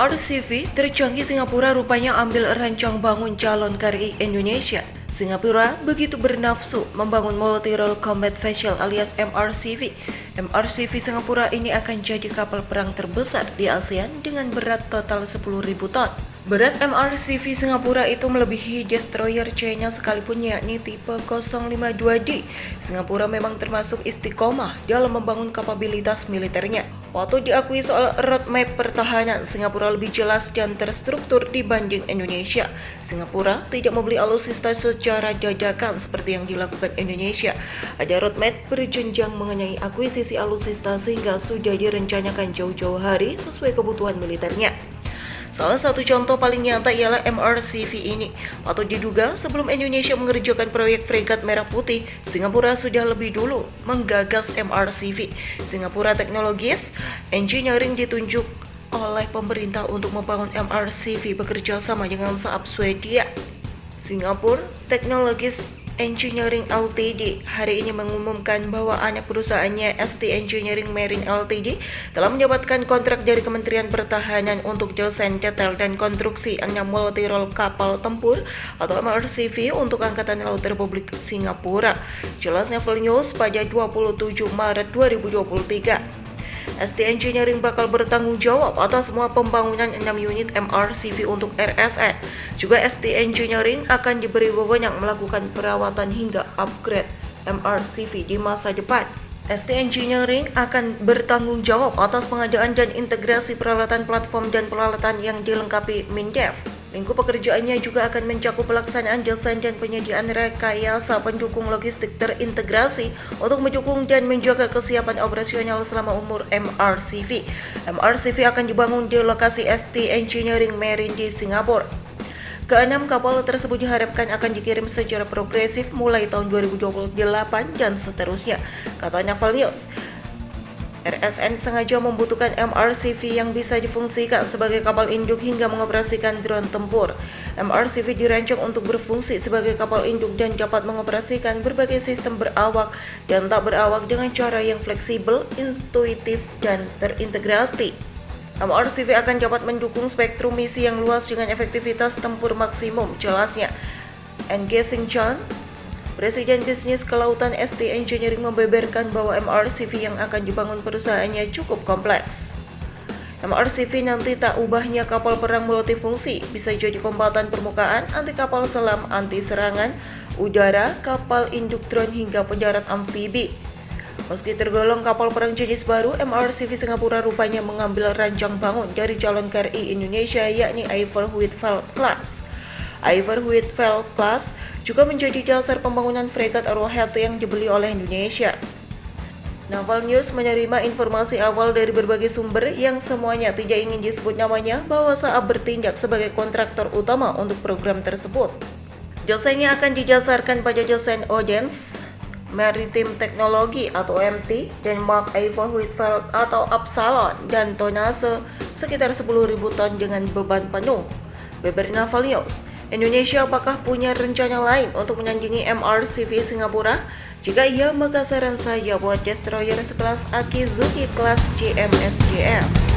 MRCV tercanggih Singapura rupanya ambil rancang bangun calon KRI Indonesia. Singapura begitu bernafsu membangun Multi-Role Combat Vessel alias MRCV. MRCV Singapura ini akan jadi kapal perang terbesar di ASEAN dengan berat total 10.000 ton. Berat MRCV Singapura itu melebihi destroyer China sekalipun, yakni tipe 052D. Singapura memang termasuk istiqomah dalam membangun kapabilitas militernya. Patut diakui soal roadmap pertahanan, Singapura lebih jelas dan terstruktur dibanding Indonesia. Singapura tidak membeli alutsista secara dadakan seperti yang dilakukan Indonesia. Ada roadmap berjenjang mengenai akuisisi alutsista sehingga sudah direncanakan jauh-jauh hari sesuai kebutuhan militernya. Salah satu contoh paling nyata ialah MRCV ini. Patut diduga sebelum Indonesia mengerjakan proyek fregat Merah Putih, Singapura sudah lebih dulu menggagas MRCV. Singapura Technologies Engineering ditunjuk oleh pemerintah untuk membangun MRCV bekerja sama dengan Saab Swedia. Singapore Technologies Engineering Ltd hari ini mengumumkan bahwa anak perusahaannya ST Engineering Marine Ltd telah mendapatkan kontrak dari Kementerian Pertahanan untuk desain detail dan konstruksi 6 multi-role kapal tempur atau MRCV untuk Angkatan Laut Republik Singapura. Jelas Naval News pada 27 Maret 2023. ST Engineering bakal bertanggung jawab atas semua pembangunan 6 unit MRCV untuk RSN. Juga ST Engineering akan diberi wewenang melakukan perawatan hingga upgrade MRCV di masa depan. ST Engineering akan bertanggung jawab atas pengadaan dan integrasi peralatan platform dan peralatan yang dilengkapi Mindef. Lingkup pekerjaannya juga akan mencakup pelaksanaan desain dan penyediaan rekayasa pendukung logistik terintegrasi untuk mendukung dan menjaga kesiapan operasional selama umur MRCV. MRCV akan dibangun di lokasi ST Engineering Marine di Singapura. Keenam kapal tersebut diharapkan akan dikirim secara progresif mulai tahun 2028 dan seterusnya, kata Naval News. RSN sengaja membutuhkan MRCV yang bisa difungsikan sebagai kapal induk hingga mengoperasikan drone tempur. MRCV dirancang untuk berfungsi sebagai kapal induk dan dapat mengoperasikan berbagai sistem berawak dan tak berawak dengan cara yang fleksibel, intuitif, dan terintegrasi. MRCV akan dapat mendukung spektrum misi yang luas dengan efektivitas tempur maksimum, jelasnya. Engaging Chan, Presiden Bisnis Kelautan ST Engineering, membeberkan bahwa MRCV yang akan dibangun perusahaannya cukup kompleks. MRCV nanti tak ubahnya kapal perang multifungsi, bisa jadi kombatan permukaan, anti kapal selam, anti serangan udara, kapal induk drone hingga pendarat amfibi. Meski tergolong kapal perang jenis baru, MRCV Singapura rupanya mengambil rancang bangun dari calon KRI Indonesia, yakni Iver Huitfeldt Class. Iver Huitfeldt Class juga menjadi dasar pembangunan fregat Arrowhead yang dibeli oleh Indonesia. Naval News menerima informasi awal dari berbagai sumber yang semuanya tidak ingin disebut namanya bahwa Saab bertindak sebagai kontraktor utama untuk program tersebut. Desainnya akan didasarkan pada desain Odense Maritime Technology atau MT dan Mark Iver Huitfeldt atau Absalon dan tonase sekitar 10.000 ton dengan beban penuh. Beber Naval News. Indonesia apakah punya rencana lain untuk menandingi MRCV Singapura? Jika iya, maka saran saya buat destroyer sekelas Akizuki kelas GMSDF.